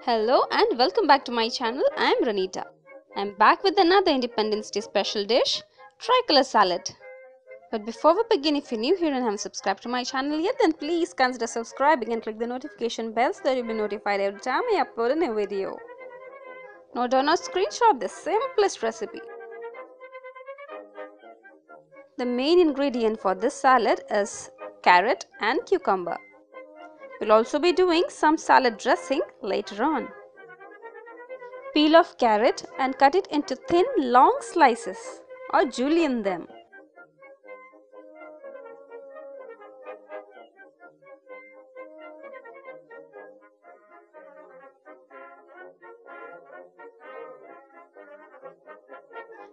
Hello and welcome back to my channel. I am Ranita. I am back with another Independence Day special dish, Tricolour Salad. But before we begin, if you're new here and haven't subscribed to my channel yet, then please consider subscribing and click the notification bell so that you'll be notified every time I upload a new video. Note down or screenshot the simplest recipe. The main ingredient for this salad is carrot and cucumber. We'll also be doing some salad dressing later on. Peel off carrot and cut it into thin long slices or julienne them.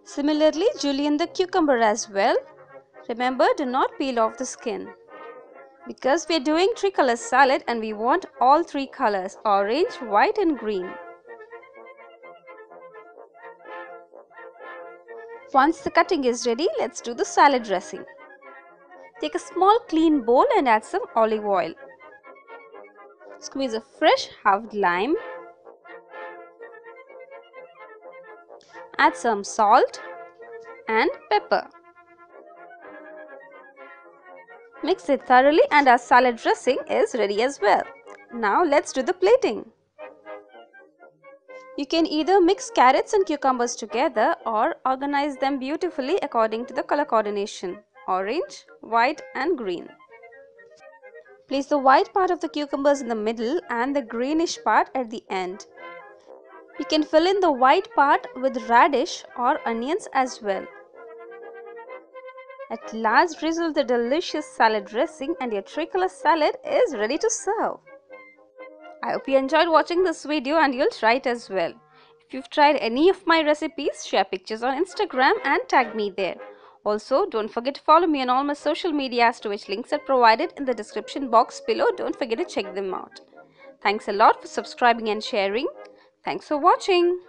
Similarly, julienne the cucumber as well. Remember, do not peel off the skin. Because we are doing tricolour salad and we want all three colors, orange, white and green. Once the cutting is ready, let's do the salad dressing. Take a small clean bowl and add some olive oil. Squeeze a fresh halved lime. Add some salt and pepper. Mix it thoroughly and our salad dressing is ready as well. Now let's do the plating. You can either mix carrots and cucumbers together or organize them beautifully according to the color coordination, orange, white and green. Place the white part of the cucumbers in the middle and the greenish part at the end. You can fill in the white part with radish or onions as well. At last, drizzle the delicious salad dressing and your tricolour salad is ready to serve. I hope you enjoyed watching this video and you'll try it as well. If you've tried any of my recipes, share pictures on Instagram and tag me there. Also, don't forget to follow me on all my social medias, to which links are provided in the description box below. Don't forget to check them out. Thanks a lot for subscribing and sharing. Thanks for watching.